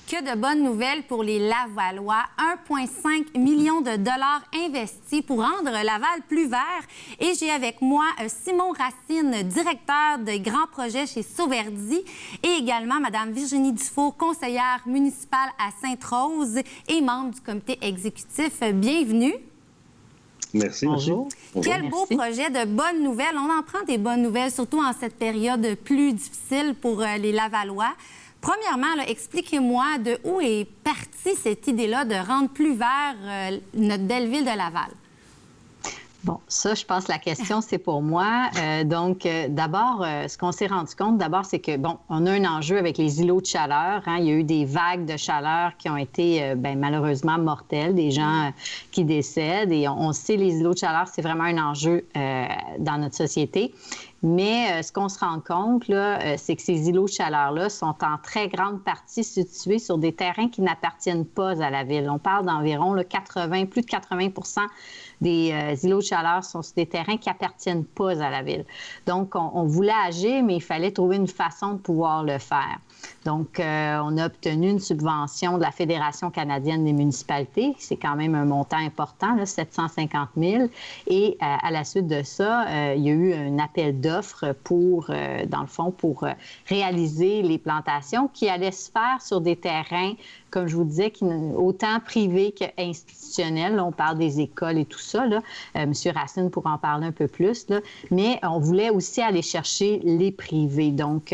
Que de bonnes nouvelles pour les Lavallois. 1,5 million de dollars investis pour rendre Laval plus vert. Et j'ai avec moi Simon Racine, directeur de grands projets chez Sauverdi, et également Mme Virginie Dufour, conseillère municipale à Sainte-Rose et membre du comité exécutif. Bienvenue. Merci. Bonjour. Quel beau projet de bonnes nouvelles. On en prend des bonnes nouvelles, surtout en cette période plus difficile pour les Lavallois. Premièrement, expliquez-moi de où est partie cette idée-là de rendre plus vert notre belle ville de Laval. Bon, ça, je pense que la question, c'est pour moi. D'abord, ce qu'on s'est rendu compte, d'abord, c'est que, bon, on a un enjeu avec les îlots de chaleur. Hein. Il y a eu des vagues de chaleur qui ont été, malheureusement, mortelles, des gens qui décèdent. Et on sait, les îlots de chaleur, c'est vraiment un enjeu dans notre société. Mais ce qu'on se rend compte, là, c'est que ces îlots de chaleur-là sont en très grande partie situés sur des terrains qui n'appartiennent pas à la ville. On parle d'environ plus de 80 des îlots de chaleur sont sur des terrains qui n'appartiennent pas à la ville. Donc, on voulait agir, mais il fallait trouver une façon de pouvoir le faire. Donc, on a obtenu une subvention de la Fédération canadienne des municipalités. C'est quand même un montant important, là, 750 000. Et à la suite de ça, il y a eu un appel d'offres pour, dans le fond, pour réaliser les plantations qui allaient se faire sur des terrains, comme je vous disais, autant privés qu'institutionnels. Là, on parle des écoles et tout ça. Là. M. Racine pourra en parler un peu plus. Là. Mais on voulait aussi aller chercher les privés, donc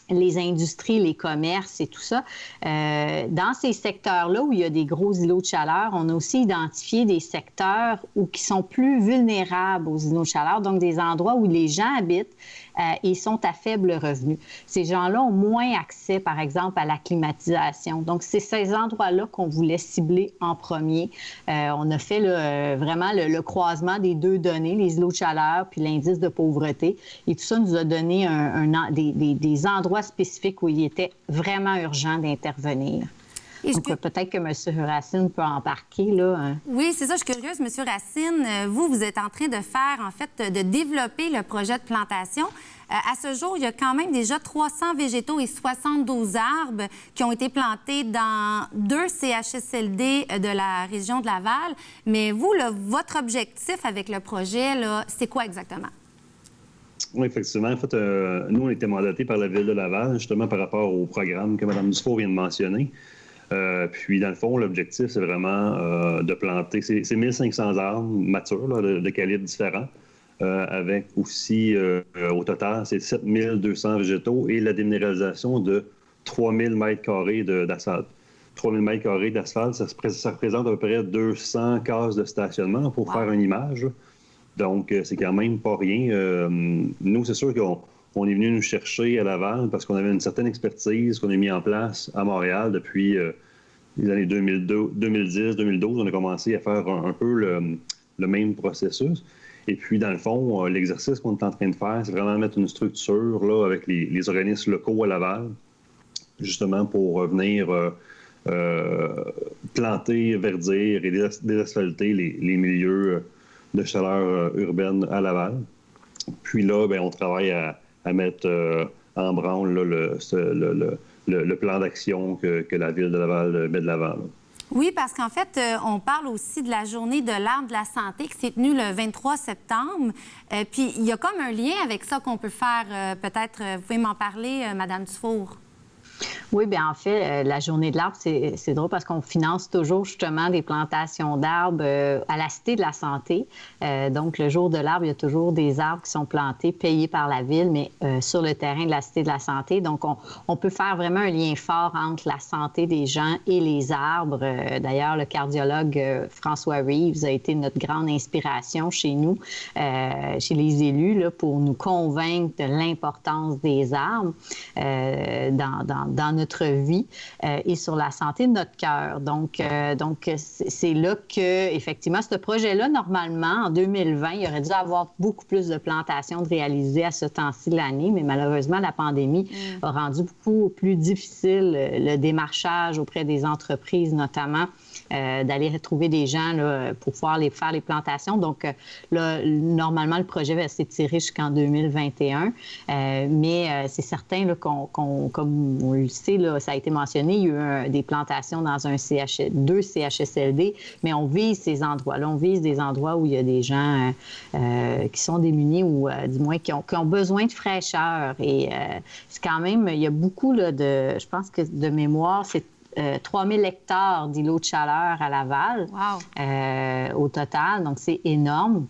les industries, les commerces et tout ça. Dans ces secteurs-là où il y a des gros îlots de chaleur, on a aussi identifié des secteurs qui sont plus vulnérables aux îlots de chaleur, donc des endroits où les gens habitent et sont à faible revenu. Ces gens-là ont moins accès, par exemple, à la climatisation. Donc, c'est ces endroits-là qu'on voulait cibler en premier. On a fait vraiment le croisement des deux données, les îlots de chaleur puis l'indice de pauvreté. Et tout ça nous a donné des endroits spécifiques où il était vraiment urgent d'intervenir. Donc, peut-être que M. Racine peut embarquer, là. Oui, c'est ça, je suis curieuse. M. Racine, vous êtes en train de faire, en fait, de développer le projet de plantation. À ce jour, il y a quand même déjà 300 végétaux et 72 arbres qui ont été plantés dans 2 CHSLD de la région de Laval. Mais vous, là, votre objectif avec le projet, là, c'est quoi exactement? Oui, effectivement. En fait, nous, on a été mandatés par la Ville de Laval, justement, par rapport au programme que Mme Dufour vient de mentionner. Puis, dans le fond, l'objectif, c'est vraiment de planter... C'est 1500 arbres matures, là, de calibres différents, avec aussi, au total, c'est 7200 végétaux et la déminéralisation de 3000 mètres carrés d'asphalte. 3000 mètres carrés d'asphalte, ça représente à peu près 200 cases de stationnement pour faire une image, là. Donc, c'est quand même pas rien. Nous, c'est sûr qu'on est venu nous chercher à Laval parce qu'on avait une certaine expertise qu'on a mis en place à Montréal depuis les années 2010-2012. On a commencé à faire un peu le même processus. Et puis, dans le fond, l'exercice qu'on est en train de faire, c'est vraiment mettre une structure là, avec les organismes locaux à Laval, justement pour venir planter, verdir et désasphalter les milieux de chaleur urbaine à Laval. Puis là, bien, on travaille à mettre en branle là, le plan d'action que la Ville de Laval met de l'avant. Là. Oui, parce qu'en fait, on parle aussi de la journée de l'arbre de la santé qui s'est tenue le 23 septembre. Puis il y a comme un lien avec ça qu'on peut faire, peut-être, vous pouvez m'en parler, Mme Dufour. Oui, bien en fait, la journée de l'arbre, c'est drôle parce qu'on finance toujours justement des plantations d'arbres à la Cité de la Santé. Donc, le jour de l'arbre, il y a toujours des arbres qui sont plantés, payés par la Ville, mais sur le terrain de la Cité de la Santé. Donc, on peut faire vraiment un lien fort entre la santé des gens et les arbres. D'ailleurs, le cardiologue François Reeves a été notre grande inspiration chez nous, chez les élus, là, pour nous convaincre de l'importance des arbres dans notre vie et sur la santé de notre cœur. Donc c'est là que, effectivement, ce projet-là, normalement, en 2020, il aurait dû avoir beaucoup plus de plantations de réaliser à ce temps-ci de l'année, mais malheureusement, la pandémie a rendu beaucoup plus difficile le démarchage auprès des entreprises, notamment d'aller retrouver des gens là, pour pouvoir faire les plantations. Donc, là, normalement, le projet va s'étirer jusqu'en 2021. Mais c'est certain là, comme on le sait, là, ça a été mentionné, il y a eu des plantations dans deux CHSLD, mais on vise ces endroits-là. On vise des endroits où il y a des gens qui sont démunis ou du moins qui ont besoin de fraîcheur. Et c'est quand même, il y a beaucoup là, je pense que de mémoire, c'est 3000 hectares d'îlots de chaleur à Laval. Wow. Au total. Donc, c'est énorme.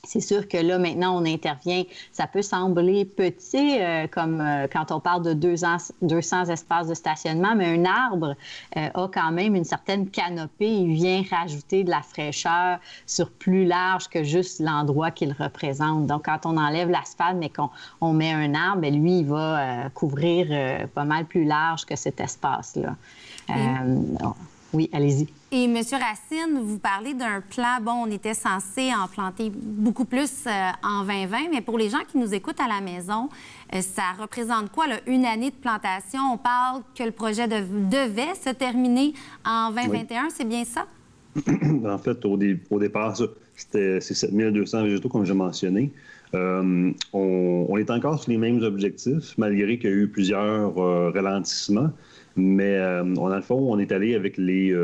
C'est sûr que là, maintenant, on intervient. Ça peut sembler petit, comme quand on parle de 200 espaces de stationnement, mais un arbre a quand même une certaine canopée. Il vient rajouter de la fraîcheur sur plus large que juste l'endroit qu'il représente. Donc, quand on enlève l'asphalte, mais qu'on met un arbre, bien, lui, il va couvrir pas mal plus large que cet espace-là. Oui, allez-y. Et M. Racine, vous parlez d'un plan, bon, on était censé en planter beaucoup plus en 2020, mais pour les gens qui nous écoutent à la maison, ça représente quoi, là, une année de plantation? On parle que le projet devait se terminer en 2021, oui. C'est bien ça? En fait, au départ, c'est 7200 végétaux, comme j'ai mentionné. On est encore sur les mêmes objectifs, malgré qu'il y a eu plusieurs ralentissements. Mais dans le fond, on est allé avec les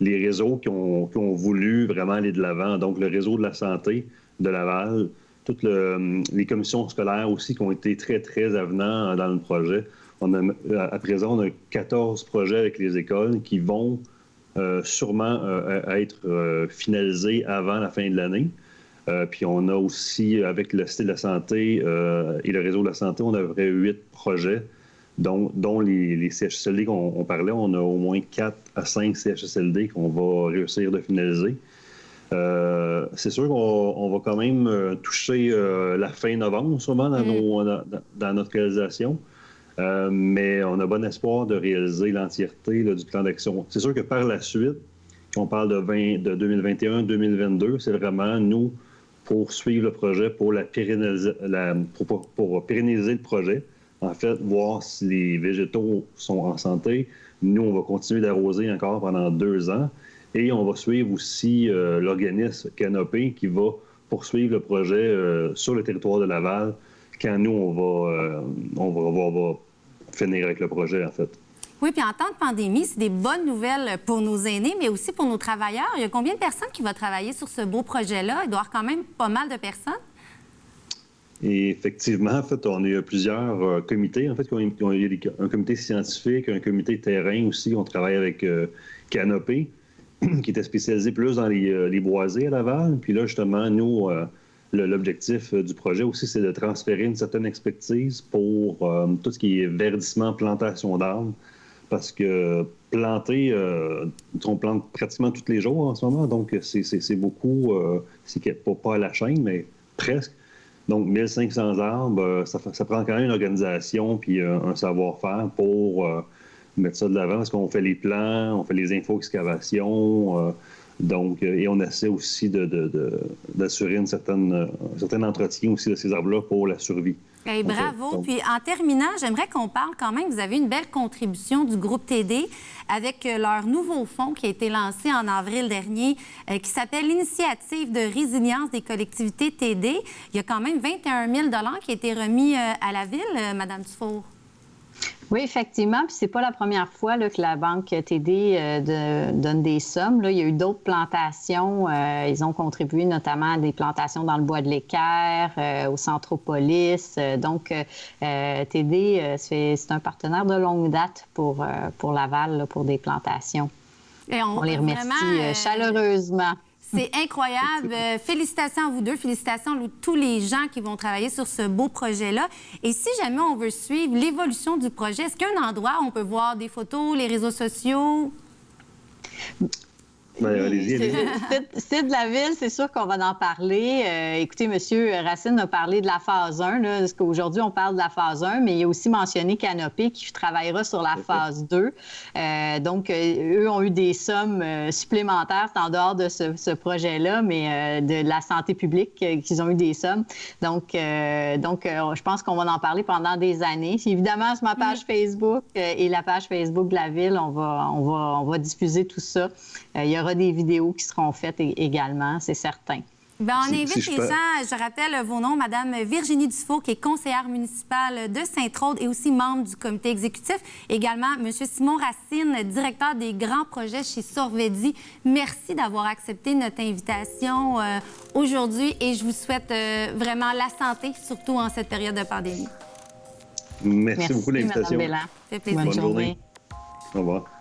réseaux qui ont voulu vraiment aller de l'avant. Donc, le réseau de la santé de Laval, toutes les commissions scolaires aussi qui ont été très, très avenants dans le projet. À présent, on a 14 projets avec les écoles qui vont sûrement être finalisés avant la fin de l'année. Puis on a aussi, avec le Cité de la santé et le réseau de la santé, on a à peu près 8 projets, dont les CHSLD qu'on parlait. On a au moins 4 à 5 CHSLD qu'on va réussir de finaliser. C'est sûr qu'on va quand même toucher la fin novembre, sûrement, dans notre réalisation. Mais on a bon espoir de réaliser l'entièreté du plan d'action. C'est sûr que par la suite, quand on parle de 2021-2022, c'est vraiment, nous, pour suivre le projet, pour pérenniser le projet. En fait, voir si les végétaux sont en santé. Nous, on va continuer d'arroser encore pendant 2 ans. Et on va suivre aussi l'organisme Canopée qui va poursuivre le projet sur le territoire de Laval quand nous, on va finir avec le projet, en fait. Oui, puis en temps de pandémie, c'est des bonnes nouvelles pour nos aînés, mais aussi pour nos travailleurs. Il y a combien de personnes qui vont travailler sur ce beau projet-là? Il doit y avoir quand même pas mal de personnes. Et effectivement, en fait, on a eu plusieurs comités. En fait, il y a un comité scientifique, un comité terrain aussi. On travaille avec Canopée, qui était spécialisé plus dans les boisés à Laval. Puis là, justement, nous, l'objectif du projet aussi, c'est de transférer une certaine expertise pour tout ce qui est verdissement, plantation d'arbres. Parce que planter, on plante pratiquement tous les jours en ce moment. Donc, c'est beaucoup, c'est pas à la chaîne, mais presque. Donc, 1500 arbres, ça prend quand même une organisation puis un savoir-faire pour mettre ça de l'avant parce qu'on fait les plans, on fait les info-excavations. Et on essaie aussi d'assurer un certain entretien aussi de ces arbres-là pour la survie. Hey, bravo. Puis en terminant, j'aimerais qu'on parle quand même, vous avez une belle contribution du groupe TD avec leur nouveau fonds qui a été lancé en avril dernier, qui s'appelle l'Initiative de résilience des collectivités TD. Il y a quand même 21 000 $ qui a été remis à la Ville, Mme Dufour. Oui, effectivement. Puis c'est pas la première fois là, que la Banque TD donne des sommes. Là, il y a eu d'autres plantations. Ils ont contribué notamment à des plantations dans le bois de l'Équerre, au Centropolis. Donc, TD, c'est un partenaire de longue date pour Laval, là, pour des plantations. Et on les remercie chaleureusement. C'est incroyable. Félicitations à vous deux. Félicitations à tous les gens qui vont travailler sur ce beau projet-là. Et si jamais on veut suivre l'évolution du projet, est-ce qu'il y a un endroit où on peut voir des photos, les réseaux sociaux? Allez-y. Site de la Ville, c'est sûr qu'on va en parler. Écoutez, M. Racine a parlé de la phase 1, là, parce qu'aujourd'hui, on parle de la phase 1, mais il a aussi mentionné Canopée qui travaillera sur la phase 2. Donc, eux ont eu des sommes supplémentaires, c'est en dehors de ce projet-là, mais de la santé publique qu'ils ont eu des sommes. Donc, je pense qu'on va en parler pendant des années. Évidemment, sur ma page Facebook et la page Facebook de la Ville, on va diffuser tout ça. Il y aura aura des vidéos qui seront faites également, c'est certain. Bien, on invite si les gens, je rappelle vos noms, Mme Virginie Dufault, qui est conseillère municipale de Sainte-Raude et aussi membre du comité exécutif. Également, M. Simon Racine, directeur des grands projets chez Sorvedi. Merci d'avoir accepté notre invitation aujourd'hui et je vous souhaite vraiment la santé, surtout en cette période de pandémie. Merci beaucoup de l'invitation. Mme Bélan. Ça fait plaisir. Bonne journée. Au revoir.